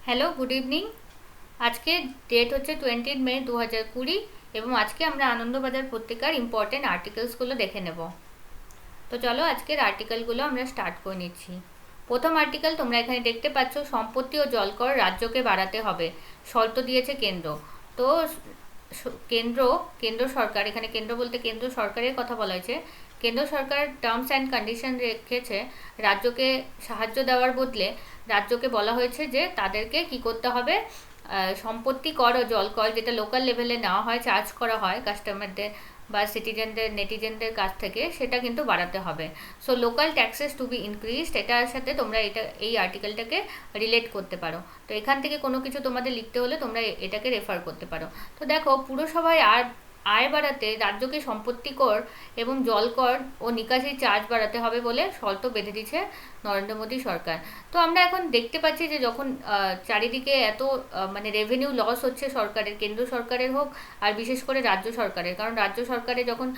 Hello, good evening. আজকে date হচ্ছে 20 মে 2020 এবং আজকে আমরা আনন্দবাজার পত্রিকার ইম্পর্টেন্ট আর্টিকেলসগুলো দেখে নেব। তো চলো আজকের আর্টিকেলগুলো আমরা স্টার্ট করে নিচ্ছি। প্রথম আর্টিকেল তোমরা এখানে দেখতে পাচ্ছ, সম্পত্তি ও জলকর রাজ্যকে বাড়াতে হবে, শর্ত দিয়েছে কেন্দ্র। তো কেন্দ্র কেন্দ্র সরকার, এখানে কেন্দ্র বলতে কেন্দ্র সরকারের কথা বলা হয়েছে। কেন্দ্র সরকার টার্মস অ্যান্ড কন্ডিশন রেখেছে, রাজ্যকে সাহায্য দেওয়ার বদলে রাজ্যকে বলা হয়েছে যে তাদেরকে কি করতে হবে, সম্পত্তি কর ও জল কর যেটা লোকাল লেভেলে নেওয়া হয়, চার্জ করা হয় কাস্টমারদের বা সিটিজেনদের নেটিজেনদের কাছ থেকে, সেটা কিন্তু বাড়াতে হবে। So local taxes to be increased, এটার সাথে তোমরা এই আর্টিকেলটাকে রিলেট করতে পারো। তো এখান থেকে কোনো কিছু তোমাদের লিখতে হলে তোমরা এটাকে রেফার করতে পারো। তো দেখো, পুরসভায় আয় বাড়াতে রাজ্যকে সম্পত্তি কর এবং জল কর ও নিকাশির চার্জ বাড়াতে হবে বলে শর্ত বেঁধে দিচ্ছে নরেন্দ্র মোদী সরকার। তো আমরা এখন দেখতে পাচ্ছি যে যখন চারিদিকে এত মানে রেভিনিউ লস হচ্ছে সরকারের, কেন্দ্র সরকারের হোক আর বিশেষ করে রাজ্য সরকারের, কারণ রাজ্য সরকারে যখন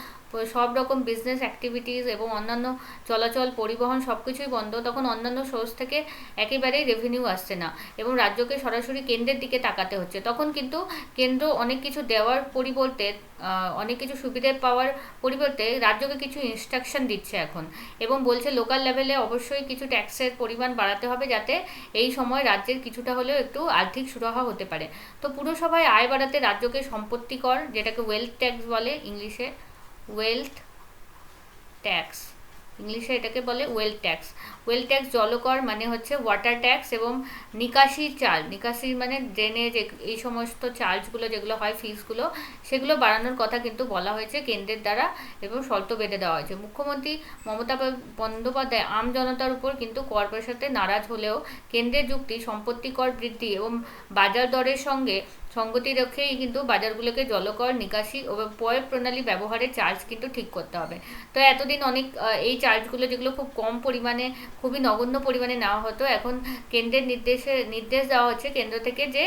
সব রকম বিজনেস অ্যাক্টিভিটিস এবং অন্যান্য চলাচল পরিবহন সব কিছুই বন্ধ, তখন অন্যান্য সোর্স থেকে একেবারেই রেভিনিউ আসছে না এবং রাজ্যকে সরাসরি কেন্দ্রের দিকে তাকাতে হচ্ছে। তখন কিন্তু কেন্দ্র অনেক কিছু দেওয়ার পরিবর্তে, অনেক কিছু সুবিধে পাওয়ার পরিবর্তে রাজ্যকে কিছু ইনস্ট্রাকশন দিচ্ছে এখন, এবং বলছে লোকাল লেভেলে অবশ্যই কিছু ট্যাক্সের পরিমাণ বাড়াতে হবে যাতে এই সময় রাজ্যের কিছুটা হলেও একটু আর্থিক সুরাহা হতে পারে। তো পুরসভায় আয় বাড়াতে রাজ্যকে সম্পত্তি কর, যেটাকে ওয়েলথ ট্যাক্স বলে ইংলিশে, ওয়েলথ ট্যাক্স, ইংলিশে এটাকে বলে ওয়েলথ ট্যাক্স। ওয়েলথ ট্যাক্স, জলকর মানে হচ্ছে ওয়াটার ট্যাক্স, এবং নিকাশির চার্জ, নিকাশি মানে ড্রেনেজ, এই সমস্ত চার্জগুলো যেগুলো হয়, ফিসগুলো, সেগুলো বাড়ানোর কথা কিন্তু বলা হয়েছে কেন্দ্রের দ্বারা এবং শর্ত বেঁধে দেওয়া হয়েছে। মুখ্যমন্ত্রী মমতা বন্দ্যোপাধ্যায় আম জনতার উপর কিন্তু কর প্রসারে নারাজ হলেও কেন্দ্রের যুক্তি, সম্পত্তি কর বৃদ্ধি এবং বাজার দরের সঙ্গে সঙ্গতি রেখেই কিন্তু বাজারগুলোকে জলকর, নিকাশি ও পয় প্রণালী ব্যবহারের চার্জ কিন্তু ঠিক করতে হবে। তো এতদিন অনেক এই চার্জগুলো যেগুলো খুব কম পরিমাণে, খুবই নগণ্য পরিমাণে নেওয়া হতো, এখন কেন্দ্রের নির্দেশ দেওয়া হচ্ছে কেন্দ্র থেকে যে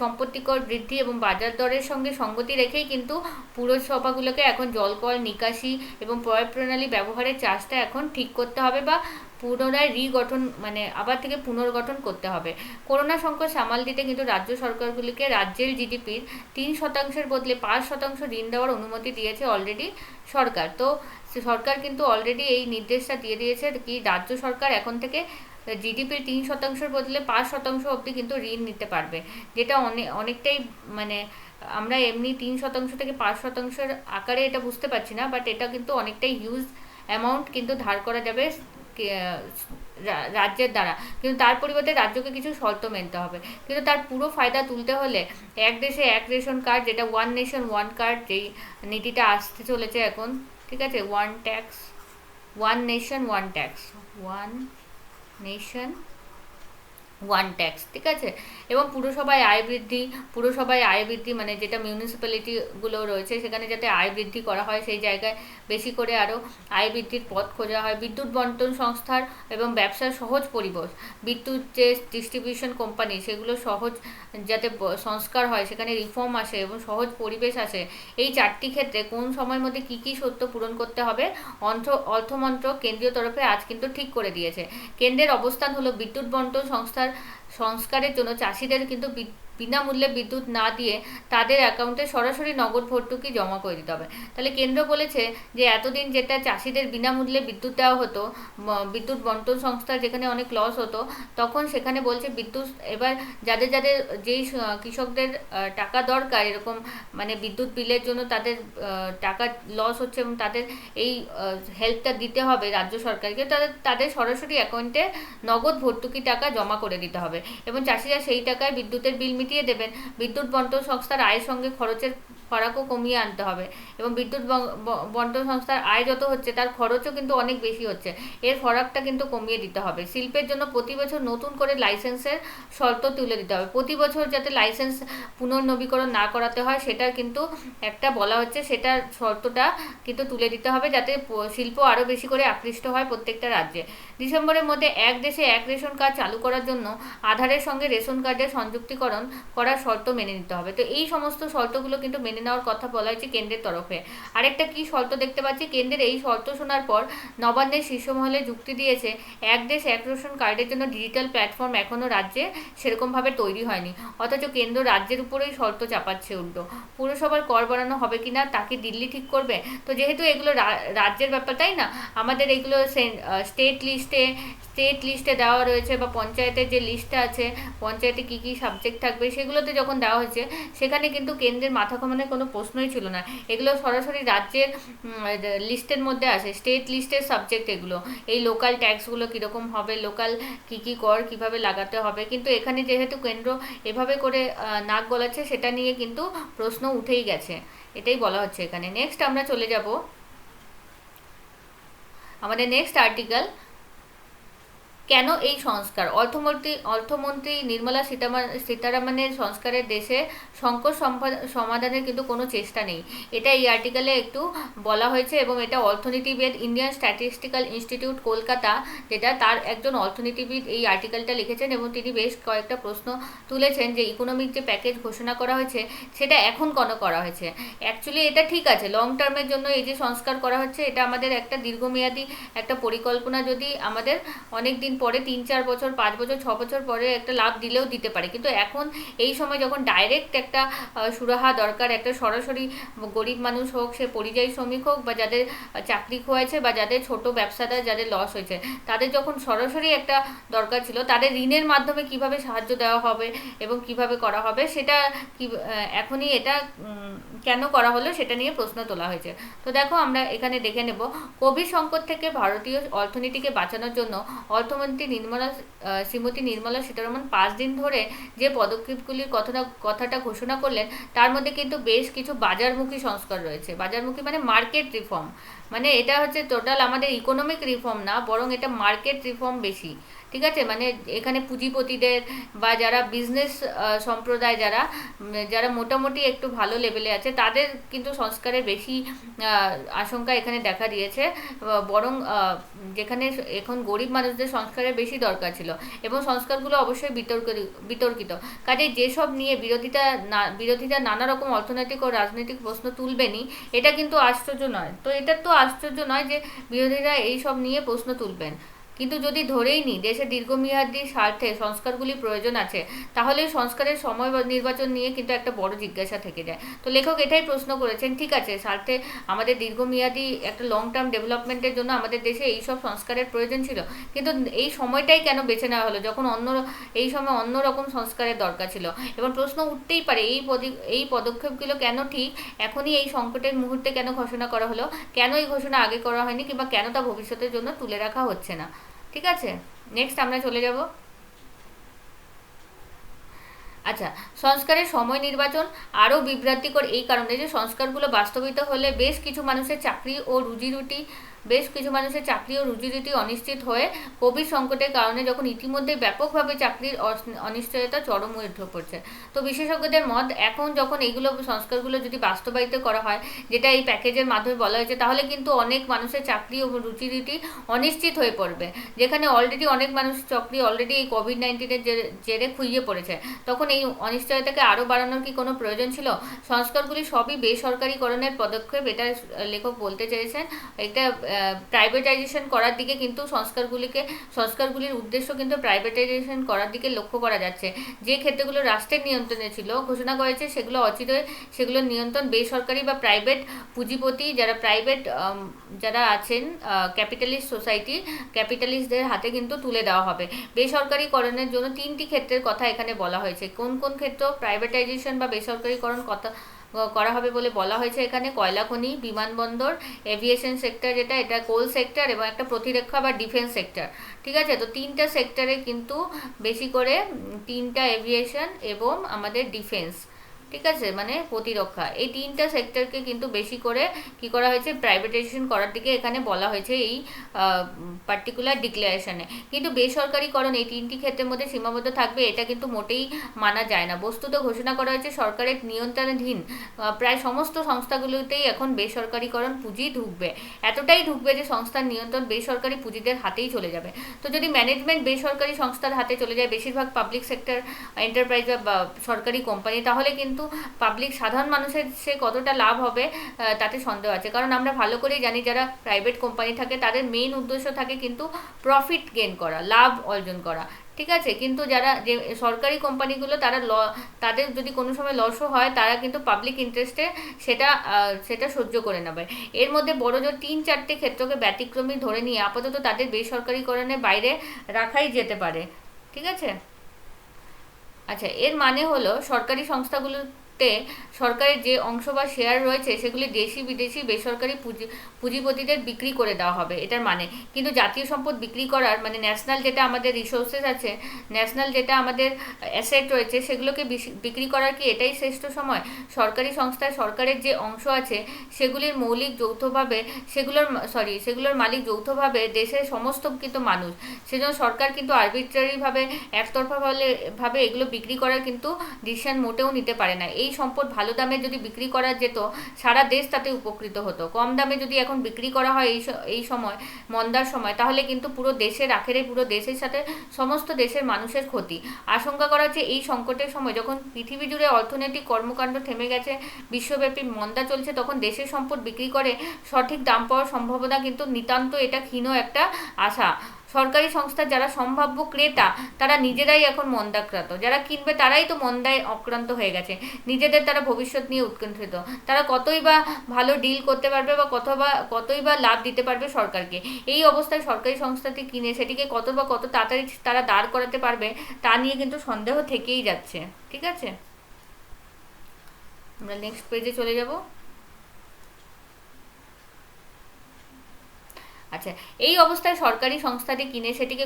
সম্পত্তি কর বৃদ্ধি এবং বাজার দরের সঙ্গে সঙ্গতি রেখেই কিন্তু পুরসভাগুলোকে এখন জলকর, নিকাশি এবং পয় প্রণালী ব্যবহারের চার্জটা এখন ঠিক করতে হবে বা পুনরায় রিগঠন, মানে আবার থেকে পুনর্গঠন করতে হবে। করোনা সংকট সামাল দিতে কিন্তু রাজ্য সরকারগুলিকে রাজ্যের জিডিপির 3% বদলে 5% ঋণ দেওয়ার অনুমতি দিয়েছে অলরেডি সরকার। তো সরকার কিন্তু অলরেডি এই নির্দেশটা দিয়ে দিয়েছে কি রাজ্য সরকার এখন থেকে জিডিপির 3%-র বদলে 5% অবধি কিন্তু ঋণ নিতে পারবে, যেটা অনেকটাই মানে আমরা এমনি 3% থেকে 5%-র আকারে এটা বুঝতে পারছি না, বাট এটা কিন্তু অনেকটাই হিউজ অ্যামাউন্ট কিন্তু ধার করা যাবে রাজ্যের দ্বারা। কিন্তু তার পরিবর্তে রাজ্যকে কিছু শর্ত মেনতে হবে, কিন্তু তার পুরো ফায়দা তুলতে হলে এক দেশে এক রেশন কার্ড, যেটা ওয়ান নেশন ওয়ান কার্ড, যেই নীতিটা আসতে চলেছে এখন, ঠিক আছে, one tax, one nation one tax, one nation one tax, ঠিক আছে। এবং পুরসভায় আয় বৃদ্ধি মানে যেটা মিউনিসিপ্যালিটিগুলো রয়েছে সেখানে যাতে আয় বৃদ্ধি করা হয়, সেই জায়গায় বেশি করে আরও আয় বৃদ্ধির পথ খোঁজা হয়। বিদ্যুৎ বন্টন সংস্থার এবং ব্যবসার সহজ পরিবেশ, বিদ্যুৎ যে ডিস্ট্রিবিউশন কোম্পানি সেগুলো সহজ যাতে সংস্কার হয়, সেখানে রিফর্ম আসে এবং সহজ পরিবেশ আসে, এই চারটি ক্ষেত্রে কোন সময়ের মধ্যে কী কী শর্ত পূরণ করতে হবে অর্থমন্ত্রক কেন্দ্রীয় তরফে আজ কিন্তু ঠিক করে দিয়েছে। কেন্দ্রের অবস্থান হলো বিদ্যুৎ বন্টন সংস্কারের জন্য চাষিদের কিন্তু বিনামূল্যে বিদ্যুৎ না দিয়ে তাদের অ্যাকাউন্টে সরাসরি নগদ ভর্তুকি জমা করে দিতে হবে। তাহলে কেন্দ্র বলেছে যে এতদিন যেটা চাষিদের বিনামূল্যে বিদ্যুৎ দেওয়া হতো, বিদ্যুৎ বন্টন সংস্থার যেখানে অনেক লস হতো, তখন সেখানে বলছে বিদ্যুৎ এবার যাদের যাদের যেই কৃষকদের টাকা দরকার, এরকম মানে বিদ্যুৎ বিলের জন্য তাদের টাকা লস হচ্ছে এবং তাদের এই হেল্পটা দিতে হবে রাজ্য সরকারকে, তাদের সরাসরি অ্যাকাউন্টে নগদ ভর্তুকি টাকা জমা করে দিতে হবে এবং চাষিরা সেই টাকায় বিদ্যুতের বিল মিটিয়ে দেবেন। বিদ্যুৎ বন্টন সংস্থার আয়ের সঙ্গে খরচের ফারাকও কমিয়ে আনতে হবে এবং বিদ্যুৎ বন্টন সংস্থার আয় যত হচ্ছে তার খরচও কিন্তু অনেক বেশি হচ্ছে, এর ফারাকটা কিন্তু কমিয়ে দিতে হবে। শিল্পের জন্য প্রতি বছর নতুন করে লাইসেন্সের শর্ত তুলে দিতে হবে, প্রতি বছর যাতে লাইসেন্স পুনর্নবীকরণ না করাতে হয় সেটার কিন্তু একটা বলা হচ্ছে, সেটার শর্তটা কিন্তু তুলে দিতে হবে যাতে শিল্প আরও বেশি করে আকৃষ্ট হয় প্রত্যেকটা রাজ্যে। ডিসেম্বরের মধ্যে এক দেশে এক রেশন কার্ড চালু করার জন্য আধারের সঙ্গে রেশন কার্ডের সংযুক্তিকরণ করার শর্ত মেনে নিতে হবে। তো এই সমস্ত শর্তগুলো কিন্তু মেনে মেনে নেওয়ার কথা বলা হয়েছে কেন্দ্রের তরফে। আরেকটা কি শর্ত দেখতে পাচ্ছি, কেন্দ্রের এই শর্ত শোনার পর নবান্নের শীর্ষ মহলে যুক্তি দিয়েছে, এক দেশ এক রেশন কার্ডের জন্য ডিজিটাল প্ল্যাটফর্ম এখনও রাজ্যে সেরকমভাবে তৈরি হয়নি, অথচ কেন্দ্র রাজ্যের উপরেই শর্ত চাপাচ্ছে উল্টো। পুরসভার কর বাড়ানো হবে কিনা তা কি দিল্লি ঠিক করবে? তো যেহেতু এগুলো রাজ্যের ব্যাপার, তাই না, আমাদের এগুলো স্টেট লিস্টে দেওয়া রয়েছে, বা পঞ্চায়েতের যে লিস্টটা আছে, পঞ্চায়েতে কী কী সাবজেক্ট থাকবে সেগুলোতে যখন দেওয়া হয়েছে, সেখানে কিন্তু কেন্দ্রের মাথা ঘামানোর কোনো প্রশ্নই ছিল না। এগুলো সরাসরি রাজ্যের লিস্টের মধ্যে আসে, স্টেট লিস্টের সাবজেক্ট এগুলো। এই লোকাল ট্যাক্সগুলো কীরকম হবে, লোকাল কী কী কর কীভাবে লাগাতে হবে, কিন্তু এখানে যেহেতু কেন্দ্র এভাবে করে নাক গলাচ্ছে, সেটা নিয়ে কিন্তু প্রশ্ন উঠেই গেছে, এটাই বলা হচ্ছে এখানে। নেক্সট আমরা চলে যাব আমাদের নেক্সট আর্টিকেল, কেন এই সংস্কার? অর্থমন্ত্রী নির্মলা সীতারামনের সংস্কারের দেশে সংকট সমাধানের কিন্তু কোনো চেষ্টা নেই, এটা এই আর্টিকেলে একটু বলা হয়েছে। এবং এটা অর্থনীতিবিদ, ইন্ডিয়ান স্ট্যাটিস্টিক্যাল ইনস্টিটিউট কলকাতা, যেটা তার একজন অর্থনীতিবিদ এই আর্টিকেলটা লিখেছেন, এবং তিনি বেশ কয়েকটা প্রশ্ন তুলেছেন যে ইকোনমিক যে প্যাকেজ ঘোষণা করা হয়েছে সেটা এখন কেন করা হয়েছে। অ্যাকচুয়ালি এটা ঠিক আছে, লং টার্মের জন্য এই যে সংস্কার করা হচ্ছে, এটা আমাদের একটা দীর্ঘমেয়াদী একটা পরিকল্পনা, যদি আমাদের অনেক দিন পরে 3-4 বছর 5 বছর 6 বছর পরে একটা লাভ দিলেও দিতে পারে, কিন্তু এখন এই সময় যখন ডাইরেক্ট একটা সুরাহা দরকার, একটা সরাসরি গরিব মানুষ হোক, সে পরিযায়ী শ্রমিক হোক, বা যাদের চাকরি খোয়াছে, বা যাদের ছোট ব্যবসাদার যাদের লস হয়েছে, তাদের যখন সরাসরি একটা দরকার ছিল, তাদের ঋণের মাধ্যমে কিভাবে সাহায্য দেওয়া হবে এবং কিভাবে করা হবে, সেটা কি এখনই এটা কেন করা হলো সেটা নিয়ে প্রশ্ন তোলা হয়েছে। তো দেখো আমরা এখানে দেখে নেব, কোভিড সংকট থেকে ভারতীয় অর্থনীতিকে বাঁচানোর জন্য অর্থমন্ত্রী শ্রীমতী নির্মলা সীতারমন 5 দিন ধরে যে পদক্ষেপগুলির কথাটা ঘোষণা করলেন, তার মধ্যে কিন্তু বেশ কিছু বাজারমুখী সংস্কার রয়েছে। বাজারমুখী মানে মার্কেট রিফর্ম, মানে এটা হচ্ছে টোটাল আমাদের ইকোনমিক রিফর্ম না, বরং এটা মার্কেট রিফর্ম বেশি, ঠিক আছে। মানে এখানে পুঁজিপতিদের বা যারা বিজনেস সম্প্রদায়, যারা মোটামুটি একটু ভালো লেভেলে আছে, তাদের কিন্তু সংস্কারের বেশি আশঙ্কা এখানে দেখা দিয়েছে, বরং যেখানে এখন গরিব মানুষদের সংস্কারের বেশি দরকার ছিল, এবং সংস্কারগুলো অবশ্যই বিতর্কিত। কাজে যেসব নিয়ে বিরোধীরা নানা রকম অর্থনৈতিক ও রাজনৈতিক প্রশ্ন তুলবেনই, এটা কিন্তু আশ্চর্য নয়। তো এটা তো আশ্চর্য নয় যে বিরোধীরা এইসব নিয়ে প্রশ্ন তুলবেন, কিন্তু যদি ধরেই নিই দেশের দীর্ঘমেয়াদী স্বার্থে সংস্কারগুলি প্রয়োজন আছে, তাহলে সংস্কারের সময় নির্বাচন নিয়ে কিন্তু একটা বড় জিজ্ঞাসা থেকে যায়। তো লেখক এটাই প্রশ্ন করেছেন, ঠিক আছে, স্বার্থে আমাদের দীর্ঘমেয়াদী একটা লং টার্ম ডেভেলপমেন্টের জন্য আমাদের দেশে এইসব সংস্কারের প্রয়োজন ছিল, কিন্তু এই সময়টাই কেন বেছে নেওয়া হলো যখন এই সময় অন্য রকম সংস্কারের দরকার ছিল? এবং প্রশ্ন উঠতেই পারে, এই পদক্ষেপগুলো কেন ঠিক এখনই এই সংকটের মুহূর্তে কেন ঘোষণা করা হলো, কেন এই ঘোষণা আগে করা হয়নি, কিংবা কেন তা ভবিষ্যতের জন্য তুলে রাখা হচ্ছে না। ঠিক আছে, নেক্সট আমরা চলে যাব। আচ্ছা, সংস্কারের সময় নির্বাচন আরও বিভ্রান্তিকর এই কারণে যে সংস্কারগুলো বাস্তবিত হলে বেশ কিছু মানুষের চাকরি ও রুজিরুটি অনিশ্চিত হয়ে কোভিড সংকটের কারণে যখন ইতিমধ্যে ব্যাপকভাবে চাকরির অনিশ্চয়তা চরম উঠে পড়ছে। তো বিশেষজ্ঞদের মত, এখন যখন এইগুলো সংস্কারগুলো যদি বাস্তবায়িত করা হয়, যেটা এই প্যাকেজের মাধ্যমে বলা হয়েছে, তাহলে কিন্তু অনেক মানুষের চাকরি ও রুজিরুটি অনিশ্চিত হয়ে পড়বে। যেখানে অলরেডি অনেক মানুষ চাকরি অলরেডি এই কোভিড-19-এর জেরে খুইয়ে পড়েছে, তখন এই অনিশ্চয়তাকে আরও বাড়ানোর কি কোনো প্রয়োজন ছিল? সংস্কারগুলি সবই বেসরকারিকরণের পদক্ষেপ, এটা লেখক বলতে চেয়েছেন। এটা প্রাইভেটাইজেশন করার দিকে কিন্তু সংস্কারগুলির উদ্দেশ্য কিন্তু প্রাইভেটাইজেশন করার দিকে লক্ষ্য করা যাচ্ছে। যে ক্ষেত্রগুলো রাষ্ট্রের নিয়ন্ত্রণে ছিল ঘোষণা করেছে, সেগুলো অচিরেই সেগুলোর নিয়ন্ত্রণ বেসরকারি বা প্রাইভেট পুঁজিপতি, যারা আছেন ক্যাপিটালিস্ট সোসাইটি, ক্যাপিটালিস্টদের হাতে কিন্তু তুলে দেওয়া হবে। বেসরকারিকরণের জন্য 3টি ক্ষেত্রের কথা এখানে বলা হয়েছে। কোন কোন ক্ষেত্র প্রাইভেটাইজেশন বা বেসরকারিকরণ করা হবে বলে বলা হয়েছে এখানে? কয়লা খনি, বিমানবন্দর, এভিয়েশন সেক্টর, এটা কোল সেক্টর, এবং একটা প্রতিরক্ষা বা ডিফেন্স সেক্টর। ঠিক আছে, তো 3টা সেক্টরে কিন্তু বেশি করে 3টা এভিয়েশন এবং আমাদের ডিফেন্স, ঠিক আছে, মানে প্রতিরক্ষা, এই 3টা সেক্টরকে কিন্তু বেশি করে কি করা হয়েছে, প্রাইভেটাইজেশন করার দিকে এখানে বলা হয়েছে এই পার্টিকুলার ডিক্লারেশনে। কিন্তু বেসরকারিকরণ এই 3টি ক্ষেত্রের মধ্যে সীমাবদ্ধ থাকবে, এটা কিন্তু মোটেই মানা যায় না। বস্তুত ঘোষণা করা হয়েছে সরকারের নিয়ন্ত্রণাধীন প্রায় সমস্ত সংস্থাগুলোতেই এখন বেসরকারিকরণ পুঁজি ঢুকবে, এতটাই ঢুকবে যে সংস্থার নিয়ন্ত্রণ বেসরকারি পুঁজিদের হাতেই চলে যাবে। তো যদি ম্যানেজমেন্ট বেসরকারি সংস্থার হাতে চলে যায়, বেশিরভাগ পাবলিক সেক্টর এন্টারপ্রাইজ বা সরকারি কোম্পানি, তাহলে কিন্তু কিন্তু পাবলিক সাধারণ মানুষের সে কতটা লাভ হবে তাতে সন্দেহ আছে। কারণ আমরা ভালো করেই জানি যারা প্রাইভেট কোম্পানি থাকে তাদের মেইন উদ্দেশ্য থাকে কিন্তু প্রফিট গেইন করা, লাভ অর্জন করা, ঠিক আছে। কিন্তু যারা যে সরকারি কোম্পানিগুলো তাদের যদি কোনো সময় লসও হয় তারা কিন্তু পাবলিক ইন্টারেস্টে সেটা সহ্য করে নেবে। এর মধ্যে বড় জোর 3-4টে ক্ষেত্রকে ব্যতিক্রমী ধরে নিয়ে আপাতত তাদের বেসরকারিকরণের বাইরে রাখাই যেতে পারে, ঠিক আছে। আচ্ছা, এর মানে হলো সরকারি সংস্থাগুলোতে সরকারের যে অংশ বা শেয়ার রয়েছে সেগুলি দেশি বিদেশি বেসরকারি পুঁজিপতিদের বিক্রি করে দেওয়া হবে, এটার মানে। কিন্তু জাতীয় সম্পদ বিক্রি করার মানে ন্যাশনাল যেটা আমাদের রিসোর্সেস আছে, ন্যাশনাল যেটা আমাদের অ্যাসেট রয়েছে সেগুলোকে বিক্রি করার কি এটাই শ্রেষ্ঠ সময়? সরকারি সংস্থায় সরকারের যে অংশ আছে সেগুলোর মালিক যৌথভাবে দেশের সমস্ত কিন্তু মানুষ। সেজন্য সরকার কিন্তু আরবিট্রারিভাবে একতরফাভাবে এগুলো বিক্রি করার কিন্তু ডিসিশন মোটেও নিতে পারে না। এই সম্পদ ভালো দামে যদি বিক্রি করা যেত সারা দেশ তাতে উপকৃত হতো। কম দামে যদি এখন বিক্রি করা হয় এই সময় মন্দার সময়, তাহলে কিন্তু পুরো দেশের আখেরে পুরো দেশের সাথে সমস্ত দেশের মানুষের ক্ষতি। আশঙ্কা করা হচ্ছে এই সংকটের সময় যখন পৃথিবী জুড়ে অর্থনৈতিক কর্মকাণ্ড থেমে গেছে, বিশ্বব্যাপী মন্দা চলছে, তখন দেশের সম্পদ বিক্রি করে সঠিক দাম পাওয়ার সম্ভাবনা কিন্তু নিতান্ত এটা ক্ষীণ একটা আশা। সরকারি সংস্থার যারা সম্ভাব্য ক্রেতা তারা নিজেরাই এখন মন্দাক্রান্ত, যারা কিনবে তারাই তো মন্দায় আক্রান্ত হয়ে গেছে, নিজেদের তারা ভবিষ্যৎ নিয়ে উৎকণ্ঠিত। তারা কতই বা ভালো ডিল করতে পারবে বা কতই বা লাভ দিতে পারবে সরকারকে। এই অবস্থায় সরকারি সংস্থাটি কিনে সেটিকে কত তাড়াতাড়ি তারা দাঁড় করাতে পারবে তা নিয়ে কিন্তু সন্দেহ থেকেই যাচ্ছে, ঠিক আছে। আমরা নেক্সট পেজে চলে যাব। আচ্ছা, এই অবস্থায় সরকারি সংস্থাটি কিনে সেটিকে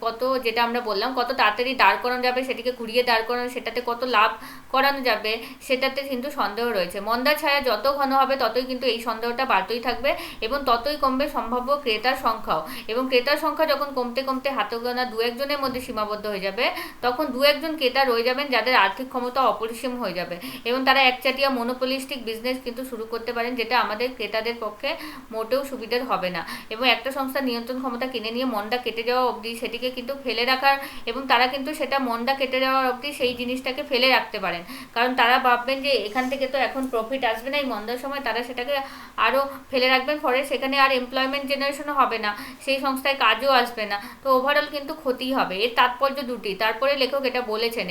কত যেটা আমরা বললাম কত তাড়াতাড়ি দাঁড় করানো যাবে, সেটিকে ঘুরিয়ে দাঁড় করানো, সেটাতে কত লাভ করানো যাবে সেটাতে কিন্তু সন্দেহ রয়েছে। মন্দার ছায়া যত ঘন হবে ততই কিন্তু এই সন্দেহটা বাড়তেই থাকবে এবং ততই কমবে সম্ভাব্য ক্রেতার সংখ্যাও। এবং ক্রেতার সংখ্যা যখন কমতে কমতে হাতে গোনা 2-1 জনের মধ্যে সীমাবদ্ধ হয়ে যাবে, তখন 2-1 জন ক্রেতা রয়ে যাবেন যাদের আর্থিক ক্ষমতা অপরিসীম হয়ে যাবে এবং তারা একচাটিয়া মনোপলিস্টিক বিজনেস কিন্তু শুরু করতে পারেন, যেটা আমাদের ক্রেতাদের পক্ষে মোটেও সুবিধার হবে না। এবং একটা সংস্থার নিয়ন্ত্রণ ক্ষমতা কিনে নিয়ে মন্দা কেটে যাওয়া অবধি সেটিকে কিন্তু ফেলে রাখার, এবং তারা কিন্তু সেটা মন্দা কেটে যাওয়ার অবধি সেই জিনিসটাকে ফেলে রাখতে পারেন, কারণ তারা ভাববেন যে এখান থেকে তো এখন প্রফিট আসবে না, এই মন্দার সময় তারা সেটাকে আরও ফেলে রাখবেন, ফলে সেখানে আর এমপ্লয়মেন্ট জেনারেশনও হবে না, সেই সংস্থায় কাজও আসবে না, তো ওভারঅল কিন্তু ক্ষতি হবে। এর তাৎপর্য দুটি। তারপরে লেখক এটা বলেছেন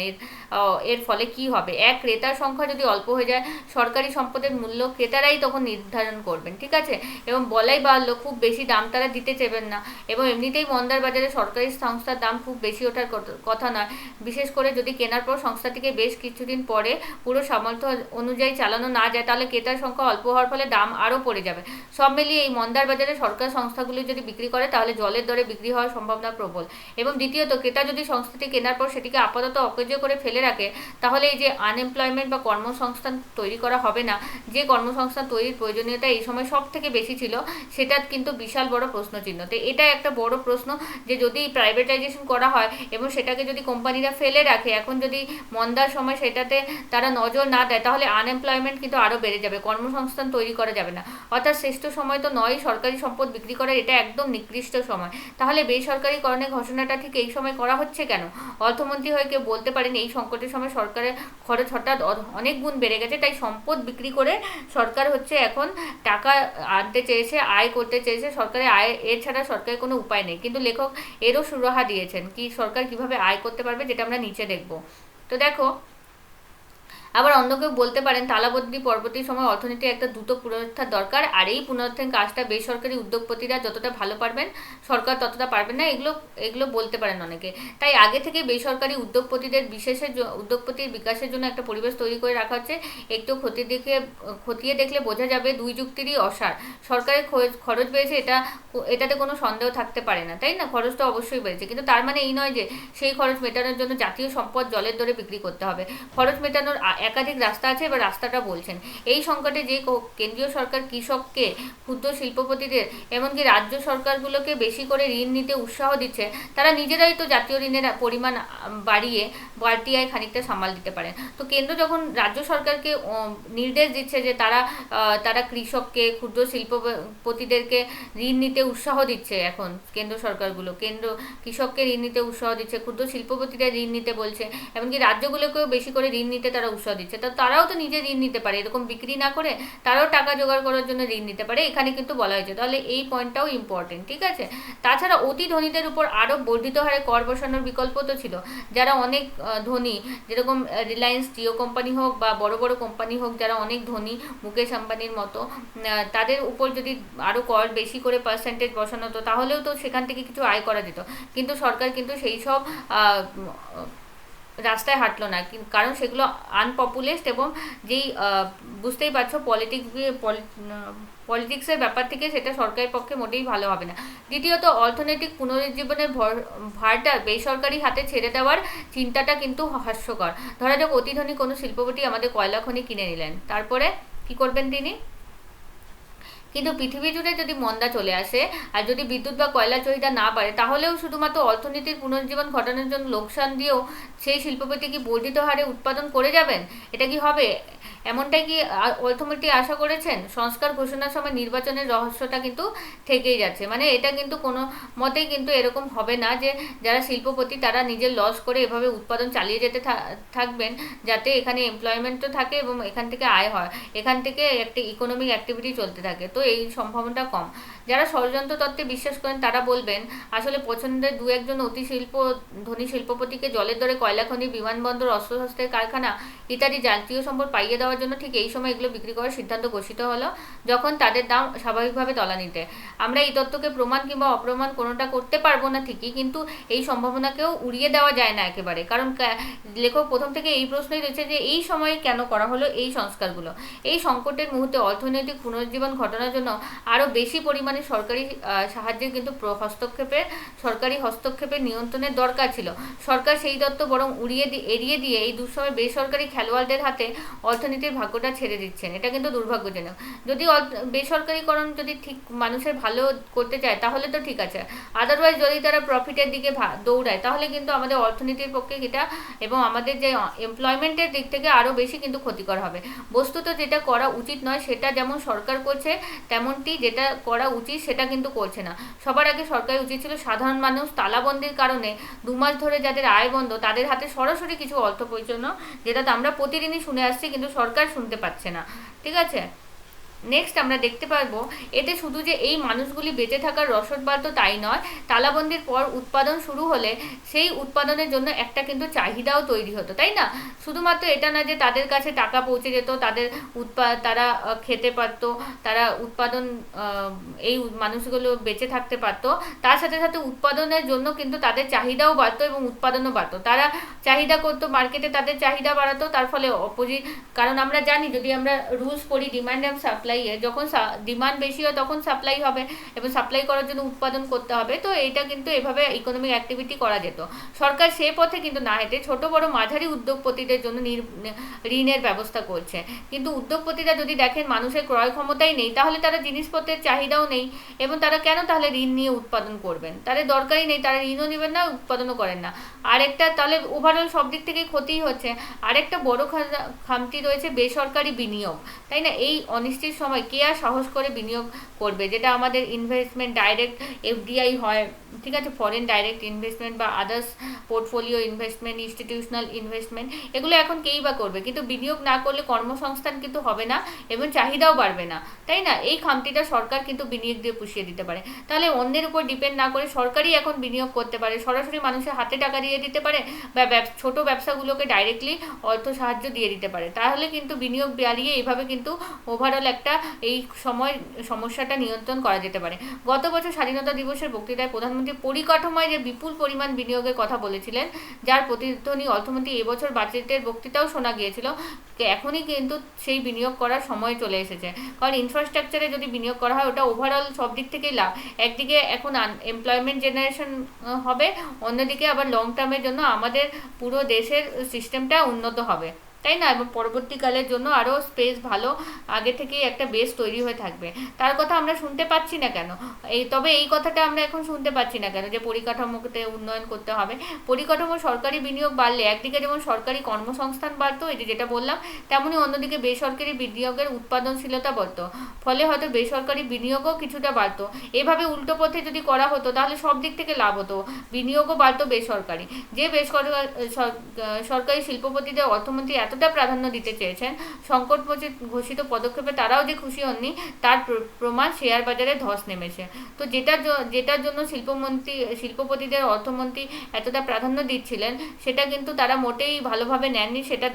এর ফলে কি হবে। এক, ক্রেতার সংখ্যা যদি অল্প হয়ে যায় সরকারি সম্পদের মূল্য ক্রেতারাই তখন নির্ধারণ করবেন, ঠিক আছে। এবং বলাই বাহুল্য খুব বেশি দাম তারা দিতে চাইবেন না, এবং এমনিতেই মন্দার বাজারে সরকারি সংস্থার দাম খুব বেশি ওঠার কথা নয়, বিশেষ করে যদি কেনার পর সংস্থাটিকে বেশ কিছুদিন পরে পুরো সামর্থ্য অনুযায়ী চালানো না যায়, তাহলে ক্রেতার সংখ্যা অল্প হওয়ার ফলে দাম আরও পড়ে যাবে। সব মিলিয়ে এই মন্দার বাজারে সরকার সংস্থাগুলি যদি বিক্রি করে তাহলে জলের দরে বিক্রি হওয়ার সম্ভাবনা প্রবল। এবং দ্বিতীয়ত, ক্রেতা যদি সংস্থাটি কেনার পর সেটিকে আপাতত অকেজ করে ফেলে রাখে, তাহলে এই যে আনএমপ্লয়মেন্ট বা কর্মসংস্থান তৈরি করা হবে না, যে কর্মসংস্থান তৈরির প্রয়োজনীয়তা এই সময় সব থেকে বেশি ছিল, সেটা কিন্তু বিশাল বড় প্রশ্নচিহ্ন। তো এটা একটা বড় প্রশ্ন যে যদি প্রাইভেটাইজেশন করা হয় এবং সেটাকে যদি কোম্পানিরা ফেলে রাখে, এখন যদি মন্দার সময় সেটাতে তারা নজর না দেয়, তাহলে আনএমপ্লয়মেন্ট কিন্তু আরও বেড়ে যাবে, কর্মসংস্থান তৈরি করা যাবে না। অর্থাৎ শ্রেষ্ঠ সময় তো নয় সরকারি সম্পদ বিক্রি করার, এটা একদম নিকৃষ্ট সময়। তাহলে বেসরকারিকরণের ঘোষণাটা ঠিক এই সময় করা হচ্ছে কেন? অর্থমন্ত্রী হয়ে কেউ বলতে পারেন এই সংকটের সময় সরকারের খরচ হঠাৎ অনেক গুণ বেড়ে গেছে, তাই সম্পদ বিক্রি করে সরকার হচ্ছে এখন টাকা আনতে চেয়েছে, আয় করতে চেয়েছে। সরকারের আয় এছাড়া সরকারের কোনো উপায় নেই। কিন্তু লেখক এরও সুরাহা দিয়েছেন কি সরকার কিভাবে আয় করতে পারবে, যেটা আমরা নিচে দেখব। তো দেখো, আবার অন্য কেউ বলতে পারেন তালাবন্দি পরবর্তী সময় অর্থনীতির একটা দ্রুত পুনরুদ্ধার দরকার, আর এই পুনরুদ্ধারের কাজটা বেসরকারি উদ্যোগপতিরা যতটা ভালো পারবেন সরকার ততটা পারবেন না, এগুলো বলতে পারেন অনেকে। তাই আগে থেকে বেসরকারি উদ্যোগপতির বিকাশের জন্য একটা পরিবেশ তৈরি করে রাখা হচ্ছে। একটু খতিয়ে দেখলে বোঝা যাবে দুই যুক্তিরই অসার। সরকারের খরচ বেড়েছে, এটাতে কোনো সন্দেহ থাকতে পারে না, তাই না? খরচ তো অবশ্যই বেড়েছে, কিন্তু তার মানে এই নয় যে সেই খরচ মেটানোর জন্য জাতীয় সম্পদ জলের দরে বিক্রি করতে হবে। খরচ মেটানোর একাধিক রাস্তা আছে, এবার রাস্তাটা বলছেন। এই সংকটে যে কেন্দ্রীয় সরকার কৃষককে, ক্ষুদ্র শিল্পপতিদের, এমনকি রাজ্য সরকারগুলোকে বেশি করে ঋণ নিতে উৎসাহ দিচ্ছে, তারা নিজেরাই তো জাতীয় ঋণের পরিমাণ বাড়িয়ে বাড়তি আয় খানিকটা সামাল দিতে পারেন। তো কেন্দ্র যখন রাজ্য সরকারকে নির্দেশ দিচ্ছে যে তারা কৃষককে, ক্ষুদ্র শিল্পপতিদেরকে ঋণ নিতে উৎসাহ দিচ্ছে, এখন কেন্দ্র সরকারগুলো কৃষককে ঋণ নিতে উৎসাহ দিচ্ছে, ক্ষুদ্র শিল্পপতিদের ঋণ নিতে বলছে, এমনকি রাজ্যগুলোকেও বেশি করে ঋণ নিতে তারা উৎসাহ পরিষেবা দিচ্ছে, তো তারাও তো নিজে ঋণ নিতে পারে, এরকম বিক্রি না করে তারাও টাকা জোগাড় করার জন্য ঋণ নিতে পারে, এখানে কিন্তু বলা হয়েছে। তাহলে এই পয়েন্টটাও ইম্পর্টেন্ট, ঠিক আছে। তাছাড়া অতি ধনীদের উপর আরও বর্ধিত হারে কর বসানোর বিকল্প তো ছিল। যারা অনেক ধনী, যেরকম রিলায়েন্স জিও কোম্পানি হোক বা বড় বড় কোম্পানি হোক, যারা অনেক ধনী মুকেশ আম্বানির মতো, তাদের উপর যদি আরও কর বেশি করে পার্সেন্টেজ বসানো হতো, তাহলেও তো সেখান থেকে কিছু আয় করা যেত। কিন্তু সরকার কিন্তু সেই সব রাস্তায় হাঁটলো না, কারণ সেগুলো আনপপুলেস্ট এবং যেই বুঝতেই পারছো পলিটিক্সের ব্যাপার থেকে সেটা সরকারের পক্ষে মোটেই ভালো হবে না। দ্বিতীয়ত, অর্থনৈতিক পুনরুজ্জীবনের ভারটা বেসরকারি হাতে ছেড়ে দেওয়ার চিন্তাটা কিন্তু হাস্যকর। ধরা যাক অতি ধনী কোনো শিল্পপতি আমাদের কয়লা খনি কিনে নিলেন, তারপরে কি করবেন তিনি? কিন্তু পৃথিবী জুড়ে যদি মন্দা চলে আসে আর যদি বিদ্যুৎ বা কয়লার চাহিদা না বাড়ে, তাহলেও শুধুমাত্র অর্থনীতির পুনর্জীবন ঘটানোর জন্য লোকসান দিয়েও সেই শিল্পপতি কি বর্ধিত হারে উৎপাদন করে যাবেন? এটা কি হবে? এমনটাই কি অর্থমন্ত্রী আশা করেছেন? সংস্কার ঘোষণার সময় নির্বাচনের রহস্যটা কিন্তু থেকেই যাচ্ছে। মানে এটা কিন্তু কোনো মতেই কিন্তু এরকম হবে না যে যারা শিল্পপতি তারা নিজের লস করে এভাবে উৎপাদন চালিয়ে যেতে থাকবেন, যাতে এখানে এমপ্লয়মেন্টও থাকে এবং এখান থেকে আয় হয়, এখান থেকে একটা ইকোনমিক অ্যাক্টিভিটি চলতে থাকে। তো এই সম্ভাবনাটা কম। যারা ষড়যন্ত্র তত্ত্বে বিশ্বাস করেন তারা বলবেন আসলে পছন্দের দু একজন ধনী শিল্পপতিকে জলের দরে কয়লা খনি, বিমানবন্দর, অস্ত্রশস্ত্রের কারখানা ইত্যাদি জাতীয় সম্পদ পাইয়ে দেওয়ার জন্য ঠিক এই সময় এগুলো বিক্রি করার সিদ্ধান্ত ঘোষিত হলো, যখন তাদের দাম স্বাভাবিকভাবে তলানিতে। আমরা এই তত্ত্বকে প্রমাণ কিংবা অপ্রমাণ কোনোটা করতে পারবো না ঠিকই, কিন্তু এই সম্ভাবনাকেও উড়িয়ে দেওয়া যায় না একেবারে। কারণ লেখক প্রথম থেকে এই প্রশ্নই রয়েছে যে এই সময়ে কেন করা হলো এই সংস্কারগুলো। এই সংকটের মুহূর্তে অর্থনৈতিক পুনরুজ্জীবন ঘটানোর জন্য আরও বেশি পরিমাণে সরকারি সাহায্যের কিন্তু সরকারি হস্তক্ষেপের নিয়ন্ত্রণের দরকার ছিল। সরকার সেই তত্ত্ব বরং এড়িয়ে দিয়ে এই দুঃসময়ে বেসরকারি খেলোয়াড়দের হাতে অর্থনীতির ভাগ্যটা ছেড়ে দিচ্ছেন। এটা কিন্তু দুর্ভাগ্যজনক। যদি বেসরকারিকরণ যদি ঠিক মানুষের ভালো করতে চায় তাহলে তো ঠিক আছে, আদারওয়াইজ যদি তারা প্রফিটের দিকে দৌড়ায় তাহলে কিন্তু আমাদের অর্থনীতির পক্ষে এটা এবং আমাদের যে এমপ্লয়মেন্টের দিক থেকে আরও বেশি কিন্তু ক্ষতিকর হবে। বস্তুত যেটা করা উচিত নয় সেটা যেমন সরকার করছে, তেমনটি যেটা করা উচিত সেটা কিন্তু করছে না। সবার আগে সরকারের উচিত ছিল সাধারণ মানুষ তালাবন্দির কারণে 2 মাস ধরে যাদের আয় বন্ধ তাদের হাতে সরাসরি কিছু অর্থ পৌঁছানো, যেটা তো আমরা প্রতিদিনই শুনে আসছি কিন্তু সরকার শুনতে পাচ্ছে না, ঠিক আছে। নেক্সট আমরা দেখতে পারবো এতে শুধু যে এই মানুষগুলি বেঁচে থাকার রসদ বাড়তো তাই নয়, তালাবন্দির পর উৎপাদন শুরু হলে সেই উৎপাদনের জন্য একটা কিন্তু চাহিদাও তৈরি হতো, তাই না? শুধুমাত্র এটা না যে তাদের কাছে টাকা পৌঁছে যেত, তারা খেতে পারতো, তারা উৎপাদন এই মানুষগুলো বেঁচে থাকতে পারতো, তার সাথে সাথে উৎপাদনের জন্য কিন্তু তাদের চাহিদাও বাড়তো এবং উৎপাদনও বাড়তো। তারা চাহিদা করতো, মার্কেটে তাদের চাহিদা বাড়াতো, তার ফলে কারণ আমরা জানি যদি আমরা রুলস পড়ি ডিমান্ড অ্যান্ড সাপ্লাই, যখন ডিমান্ড বেশি হয় তখন সাপ্লাই হবে এবং সাপ্লাই করার জন্য উৎপাদন করতে হবে। তো এটা কিন্তু এভাবে ইকোনমিক অ্যাক্টিভিটি করা যেত। সরকার সে পথে কিন্তু না হেঁটে ছোট বড় মাঝারি উদ্যোগপতিদের জন্য ঋণের ব্যবস্থা করছে। কিন্তু উদ্যোগপতিরা যদি দেখেন মানুষের ক্রয় ক্ষমতাই নেই, তাহলে তারা জিনিসপত্রের চাহিদাও নেই এবং তারা কেন তাহলে ঋণ নিয়ে উৎপাদন করবেন? তাদের দরকারই নেই, তারা ঋণও নেবেন না, উৎপাদনও করেন না। আরেকটা তাহলে ওভারঅল সব দিক থেকেই ক্ষতিই হচ্ছে। আরেকটা বড় খামতি রয়েছে বেসরকারি বিনিয়োগ, তাই না? এই অনিশ্চিত সময় কে আর সাহস করে বিনিয়োগ করবে? যেটা আমাদের ইনভেস্টমেন্ট ডাইরেক্ট এফডিআই হয়, ঠিক আছে, ফরেন ডাইরেক্ট ইনভেস্টমেন্ট বা others portfolio investment, institutional investment, এগুলো এখন কেই বা করবে? কিন্তু বিনিয়োগ না করলে কর্মসংস্থান কিন্তু হবে না এবং চাহিদাও বাড়বে না, তাই না? এই খামতিটা সরকার কিন্তু বিনিয়োগ দিয়ে পুষিয়ে দিতে পারে। তাহলে অন্যের উপর ডিপেন্ড না করে সরকারই এখন বিনিয়োগ করতে পারে, সরাসরি মানুষের হাতে টাকা দিয়ে দিতে পারে বা ছোট ব্যবসাগুলোকে ডাইরেক্টলি অর্থ সাহায্য দিয়ে দিতে পারে। তাহলে কিন্তু বিনিয়োগ বাড়িয়ে এইভাবে কিন্তু ওভারঅল একটা এই সমস্যাটা নিয়ন্ত্রণ করা যেতে পারে। গত বছর স্বাধীনতা দিবসের বক্তৃতায় প্রধানমন্ত্রী পরিকাঠামোয় যে বিপুল পরিমাণ বিনিয়োগের কথা বলেছিলেন, যার প্রতিধ্বনি অর্থমন্ত্রী এবছর বাজেটের বক্তৃতাও শোনা গিয়েছিল, এখনই কিন্তু সেই বিনিয়োগ করার সময় চলে এসেছে। কারণ ইনফ্রাস্ট্রাকচারে যদি বিনিয়োগ করা হয় ওটা ওভারঅল সব দিক থেকেই লাভ। একদিকে এখন এমপ্লয়মেন্ট জেনারেশন হবে, অন্যদিকে আবার লং টার্মের জন্য আমাদের পুরো দেশের সিস্টেমটা উন্নত হবে, তাই না? এবং পরবর্তীকালের জন্য আরও স্পেস ভালো আগে থেকেই একটা বেস তৈরি হয়ে থাকবে। তার কথা আমরা শুনতে পাচ্ছি না কেন? তবে এই কথাটা আমরা এখন শুনতে পাচ্ছি না কেন যে পরিকাঠামোতে উন্নয়ন করতে হবে? পরিকাঠামো সরকারি বিনিয়োগ বাড়লে একদিকে যেমন সরকারি কর্মসংস্থান বাড়তো, এই যেটা বললাম, তেমনি অন্যদিকে বেসরকারি বিনিয়োগের উৎপাদনশীলতা বাড়তো, ফলে হয়তো বেসরকারি বিনিয়োগও কিছুটা বাড়তো। এভাবে উল্টো পথে যদি করা হতো তাহলে সব দিক থেকে লাভ হতো, বিনিয়োগও বাড়তো বেসরকারি। যে সরকারি শিল্পপতিদের অর্থমন্ত্রী এত এতটা প্রাধান্য দিতে চেয়েছেন, সংকট ঘোষিত পদক্ষেপে তারাও যে খুশি হননি তার প্রমাণ শেয়ার বাজারে ধস নেমেছে। তো যেটার জন্য শিল্পপতিদের অর্থমন্ত্রী এতটা প্রাধান্য দিচ্ছিলেন, সেটা কিন্তু তারা মোটেই ভালোভাবে নেননি, সেটা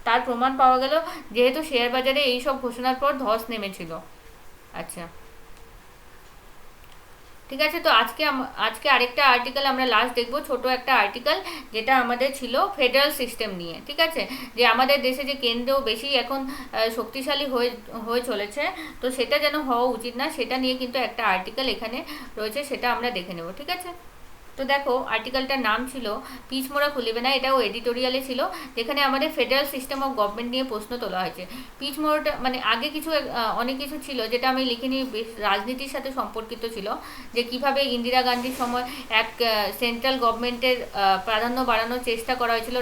তার প্রমাণ পাওয়া গেল, যেহেতু শেয়ার বাজারে এই সব ঘোষণার পর ধস নেমেছিল। আচ্ছা, ঠিক আছে। তো আজকে আরেকটা আর্টিকেল আমরা লাস্ট দেখবো, ছোট একটা আর্টিকেল, যেটা আমাদের ছিল ফেডারেল সিস্টেম নিয়ে। ঠিক আছে, যে আমাদের দেশে যে কেন্দ্র বেশি এখন শক্তিশালী হয়ে চলেছে, তো সেটা যেন হওয়া উচিত না, সেটা নিয়ে কিন্তু একটা আর্টিকেল এখানে রয়েছে, সেটা আমরা দেখে নেব। ঠিক আছে, তো দেখো আর্টিকেলটার নাম ছিল পিচমোড়া খুলিবে না, এটাও এডিটোরিয়ালে ছিল, যেখানে আমাদের ফেডারেল সিস্টেম অফ গভর্নমেন্ট নিয়ে প্রশ্ন তোলা হয়েছে। পিচমোড়াটা মানে আগে অনেক কিছু ছিল যেটা আমি লিখিনি, রাজনীতির সাথে সম্পর্কিত ছিল, যে কিভাবে ইন্দিরা গান্ধীর সময় এক সেন্ট্রাল গভর্নমেন্টের প্রাধান্য বাড়ানোর চেষ্টা করা হয়েছিল,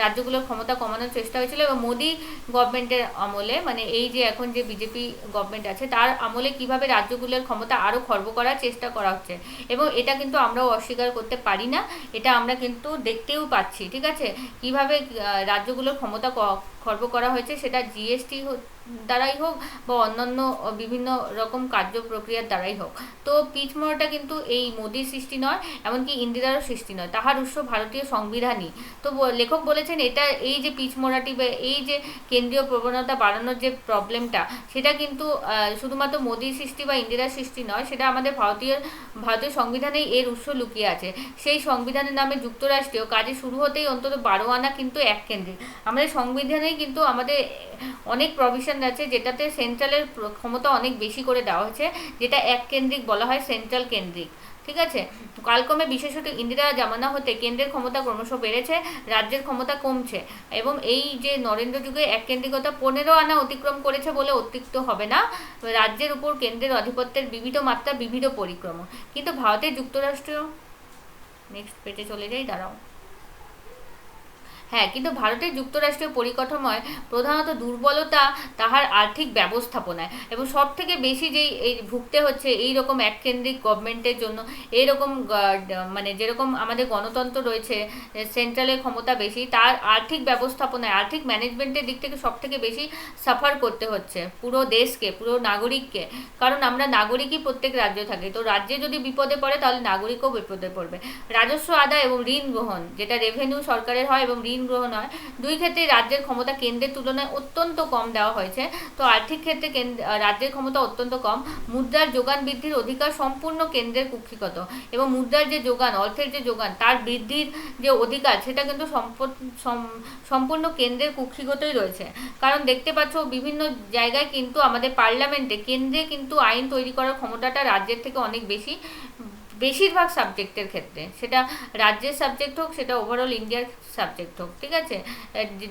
রাজ্যগুলোর ক্ষমতা কমানোর চেষ্টা হয়েছিল, এবং মোদি গভর্নমেন্টের আমলে, মানে এই যে এখন যে বিজেপি গভর্নমেন্ট আছে তার আমলে কিভাবে রাজ্যগুলোর ক্ষমতা আরও খর্ব করার চেষ্টা করা হচ্ছে, এবং এটা কিন্তু আমরাও অস্বীকার করতে পারি না, এটা আমরা কিন্তু দেখতেও পাচ্ছি। ঠিক আছে, কিভাবে রাজ্যগুলোর ক্ষমতা খর্ব করা হয়েছে, সেটা জিএসটি দ্বারাই হোক বা অন্যান্য বিভিন্ন রকম কার্য প্রক্রিয়ার দ্বারাই হোক। তো পিচমোড়াটা কিন্তু এই মোদির সৃষ্টি নয়, এমনকি ইন্দিরারও সৃষ্টি নয়, তাহার উৎস ভারতীয় সংবিধানই। তো লেখক বলেছেন এটা, এই যে পিচমোড়াটি বা এই যে কেন্দ্রীয় প্রবণতা বাড়ানোর যে প্রবলেমটা, সেটা কিন্তু শুধুমাত্র মোদির সৃষ্টি বা ইন্দিরার সৃষ্টি নয়, সেটা আমাদের ভারতীয় সংবিধানেই এর উৎস লুকিয়ে আছে। সেই সংবিধানের নামে যুক্তরাষ্ট্রীয় কাজে শুরু হতেই অন্তত 12 আনা কিন্তু এক কেন্দ্রিক। আমাদের সংবিধানেই কিন্তু আমাদের অনেক প্রভিশন আছে, যেটাতে সেন্ট্রালের ক্ষমতা অনেক বেশি করে দেওয়া হয়েছে, যেটা এক কেন্দ্রিক বলা হয়, সেন্ট্রাল কেন্দ্রিক। ঠিক আছে, কালক্রমে বিশেষত ইন্দিরা জামানা হতে কেন্দ্রের ক্ষমতা ক্রমশ বেড়েছে, রাজ্যের ক্ষমতা কমছে, এবং এই যে নরেন্দ্র যুগে এক কেন্দ্রিকতা 15 আনা অতিক্রম করেছে বলে অতিরিক্ত হবে না। রাজ্যের উপর কেন্দ্রের আধিপত্যের বিবিধ মাত্রা, বিবিধ পরিক্রম। কিন্তু ভারতের যুক্তরাষ্ট্রীয়, নেক্সট পেজে চলে যাই, দাঁড়াও। হ্যাঁ, কিন্তু ভারতের যুক্তরাষ্ট্রীয় পরিকাঠামোয় প্রধানত দুর্বলতা তাহার আর্থিক ব্যবস্থাপনায়, এবং সব থেকে বেশি যেই এই ভুগতে হচ্ছে এই রকম এককেন্দ্রিক গভর্নমেন্টের জন্য, এইরকম মানে যেরকম আমাদের গণতন্ত্র রয়েছে, সেন্ট্রালের ক্ষমতা বেশি, তার আর্থিক ব্যবস্থাপনায়, আর্থিক ম্যানেজমেন্টের দিক থেকে সব থেকে বেশি সাফার করতে হচ্ছে পুরো দেশকে, পুরো নাগরিককে। কারণ আমরা নাগরিকই প্রত্যেক রাজ্যে থাকি, তো রাজ্যে যদি বিপদে পড়ে তাহলে নাগরিকও বিপদে পড়বে। রাজস্ব আদায় এবং ঋণ গ্রহণ, যেটা রেভিনিউ সরকারের হয় এবং ঋণ গ্রহণ হয়, দুই ক্ষেত্রে রাজ্যের ক্ষমতা কেন্দ্রের তুলনায় অত্যন্ত কম দেওয়া হয়েছে। তো আর্থিক ক্ষেত্রে রাজ্যের ক্ষমতা অত্যন্ত কম। মুদ্রার যোগান বৃদ্ধির অধিকার সম্পূর্ণ কেন্দ্রের কুক্ষিগত, এবং মুদ্রার যে যোগান, অর্থের যে যোগান, তার বৃদ্ধির যে অধিকার, সেটা কিন্তু সম্পূর্ণ কেন্দ্রের কুক্ষিগতই রয়েছে। কারণ দেখতে পাচ্ছ বিভিন্ন জায়গায় কিন্তু আমাদের পার্লামেন্টে, কেন্দ্রে কিন্তু আইন তৈরি করার ক্ষমতাটা রাজ্যের থেকে অনেক বেশি, বেশিরভাগ সাবজেক্টের ক্ষেত্রে, সেটা রাজ্যের সাবজেক্ট হোক, সেটা ওভারঅল ইন্ডিয়ার সাবজেক্ট হোক। ঠিক আছে,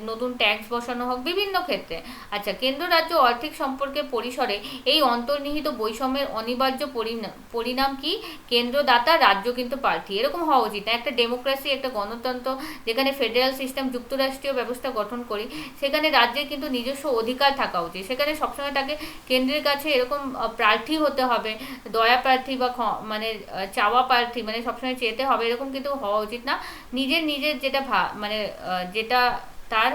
নতুন ট্যাক্স বসানো হোক, বিভিন্ন ক্ষেত্রে। আচ্ছা, কেন্দ্র রাজ্য আর্থিক সম্পর্কের পরিসরে এই অন্তর্নিহিত বৈষম্যের অনিবার্য পরিণাম কি? কেন্দ্রদাতা, রাজ্য কিন্তু প্রার্থী, এরকম হওয়া উচিত না। একটা ডেমোক্রেসি, একটা গণতন্ত্র, যেখানে ফেডারেল সিস্টেম, যুক্তরাষ্ট্রীয় ব্যবস্থা গঠন করি, সেখানে রাজ্যের কিন্তু নিজস্ব অধিকার থাকা উচিত। সেখানে সবসময় তাকে কেন্দ্রের কাছে এরকম প্রার্থী হতে হবে, দয়া প্রার্থী বা মানে চাওয়া প্রার্থী, মানে সবসময় চেতে হবে, এরকম কিন্তু হওয়া উচিত না। নিজের যেটা মানে যেটা তার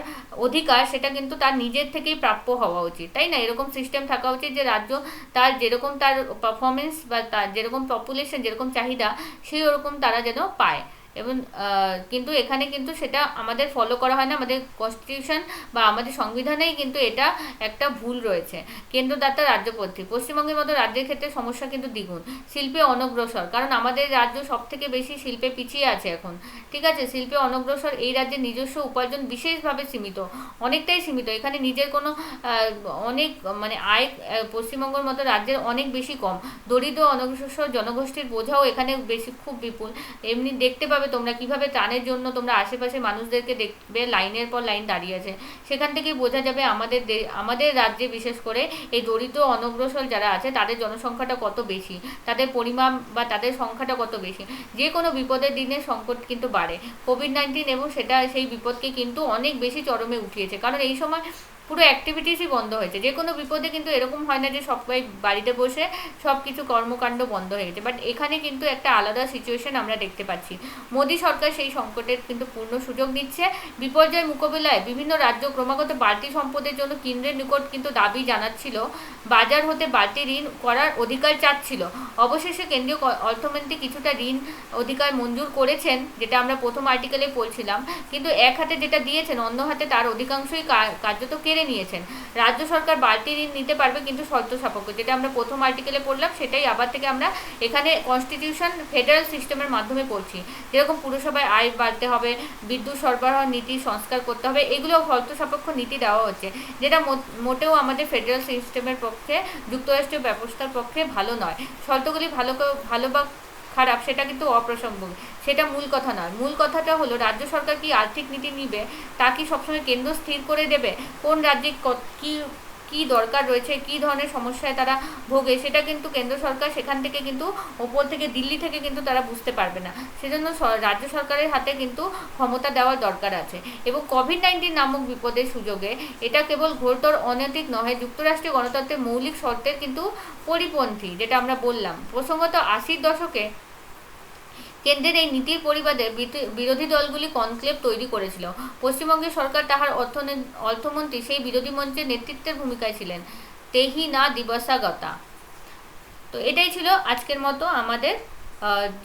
অধিকার, সেটা কিন্তু তার নিজের থেকেই প্রাপ্য হওয়া উচিত, তাই না? এরকম সিস্টেম থাকা উচিত যে রাজ্য তার যেরকম তার পারফরমেন্স বা তার যেরকম পপুলেশন, যেরকম চাহিদা, সেই ওরকম তারা যেন পায়। এবং কিন্তু এখানে কিন্তু সেটা আমাদের ফলো করা হয় না। আমাদের কনস্টিটিউশন বা আমাদের সংবিধানেই কিন্তু এটা একটা ভুল রয়েছে। কেন্দ্রদাতা, রাজ্যপ্রার্থী। পশ্চিমবঙ্গের মতো রাজ্যের ক্ষেত্রে সমস্যা কিন্তু দ্বিগুণ। শিল্পে অনগ্রসর, কারণ আমাদের রাজ্য সব থেকে বেশি শিল্পে পিছিয়ে আছে এখন। ঠিক আছে, শিল্পে অনগ্রসর। এই রাজ্যের নিজস্ব উপার্জন বিশেষভাবে সীমিত, অনেকটাই সীমিত। এখানে নিজের কোনো অনেক মানে আয় পশ্চিমবঙ্গের মতো রাজ্যের অনেক বেশি কম। দরিদ্র অনগ্রসর জনগোষ্ঠীর বোঝাও এখানে বেশি, খুব বিপুল। এমনি দেখতে পাবে তোমরা কিভাবে ত্রাণের জন্য তোমরা আশেপাশে মানুষদেরকে দেখবে লাইনের পর লাইন দাঁড়িয়ে আছে। সেখান থেকেই বোঝা যাবে আমাদের রাজ্যে বিশেষ করে এই দরিদ্র অনগ্রসর যারা আছে তাদের জনসংখ্যাটা কত বেশি, তাদের পরিমাণ বা তাদের সংখ্যাটা কত বেশি। যে কোনো বিপদের দিনে সংকট কিন্তু বাড়ে। কোভিড-19 এবং সেই বিপদকে কিন্তু অনেক বেশি চরমে উঠিয়েছে। কারণ এই সময় পুরো অ্যাক্টিভিটিসই বন্ধ হয়েছে। যে কোনো বিপদে কিন্তু এরকম হয় না যে সবাই বাড়িতে বসে সব কিছু কর্মকাণ্ড বন্ধ হয়ে গেছে, বাট এখানে কিন্তু একটা আলাদা সিচুয়েশন আমরা দেখতে পাচ্ছি। মোদী সরকার সেই সংকটের কিন্তু পূর্ণ সুযোগ নিচ্ছে। বিপর্যয় মোকাবিলায় বিভিন্ন রাজ্য ক্রমাগত বাড়তি সম্পদের জন্য কেন্দ্রের নিকট কিন্তু দাবি জানাচ্ছিল, বাজার হতে বাড়তি ঋণ করার অধিকার চাচ্ছিল। অবশেষে কেন্দ্রীয় অর্থমন্ত্রী কিছুটা ঋণ অধিকার মঞ্জুর করেছেন, যেটা আমরা প্রথম আর্টিকেলে পড়ছিলাম, কিন্তু এক হাতে যেটা দিয়েছেন অন্য হাতে তার অধিকাংশই কার্যত কেড়ে নিয়েছেন। রাজ্য সরকার বাড়তি ঋণ নিতে পারবে কিন্তু শর্ত সাপেক্ষ, যেটা আমরা প্রথম আর্টিকেলে পড়লাম সেটাই আবার থেকে আমরা এখানে কনস্টিটিউশন ফেডারেল সিস্টেমের মাধ্যমে পড়ছি। যেরকম পুরসভায় আয় বাড়তে হবে, বিদ্যুৎ সরবরাহ নীতি সংস্কার করতে হবে, এগুলো শর্ত সাপেক্ষ নীতি দেওয়া হচ্ছে, যেটা মোটেও আমাদের ফেডারেল সিস্টেমের পক্ষে, যুক্তরাষ্ট্রীয় ব্যবস্থার পক্ষে ভালো নয়। শর্তগুলি ভালো বা খারাপ সেটা কিন্তু অপ্রাসঙ্গিক, সেটা মূল কথা নয়। মূল কথাটা হলো রাজ্য সরকার কি আর্থিক নীতি নিবে তা কি সবসময় কেন্দ্র স্থির করে দেবে? কোন রাজ্যে কি দরকার রয়েছে, কি ধরনের সমস্যায় তারা ভোগে, সেটা কিন্তু কেন্দ্র সরকার সেখান থেকে কিন্তু ওপর থেকে দিল্লি থেকে কিন্তু তারা বুঝতে পারবে না। সেজন্য রাজ্য সরকারের হাতে কিন্তু ক্ষমতা দেওয়ার দরকার আছে। এবং কোভিড-19 নামক বিপদের সুযোগে এটা কেবল ঘোরতর অনৈতিক নহে, যুক্তরাষ্ট্রীয় গণতন্ত্রের মৌলিক শর্তের কিন্তু পরিপন্থী, যেটা আমরা বললাম। প্রসঙ্গত 80-র দশকে কেন্দ্রের এই নীতির পরিবাদে বিরোধী দলগুলি কনক্লেভ তৈরি করেছিল। পশ্চিমবঙ্গের সরকার তাহার অর্থমন্ত্রী সেই বিরোধী মঞ্চের নেতৃত্বের ভূমিকায় ছিলেন। তেহি না দিবসাগতা। তো এটাই ছিল আজকের মতো আমাদের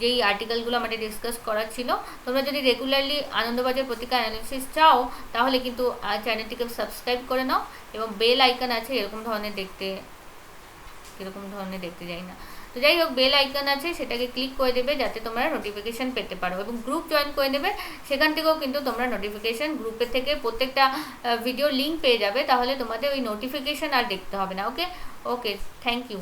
যেই আর্টিকেলগুলো আমাদের ডিসকাস করার ছিল। তোমরা যদি রেগুলারলি আনন্দবাজার পত্রিকা অ্যানালিসিস চাও তাহলে কিন্তু চ্যানেলটিকে সাবস্ক্রাইব করে নাও, এবং বেল আইকন আছে এরকম ধরনের দেখতে যাই না, তো যাই হোক বেল আইকন আছে সেটাকে ক্লিক করে দেবে যাতে তোমরা নোটিফিকেশান পেতে পারো, এবং গ্রুপ জয়েন করে দেবে, সেখান থেকেও কিন্তু তোমরা নোটিফিকেশান গ্রুপের থেকে প্রত্যেকটা ভিডিও লিঙ্ক পেয়ে যাবে, তাহলে তোমাদের ওই নোটিফিকেশান আর দেখতে হবে না। ওকে, থ্যাংক ইউ।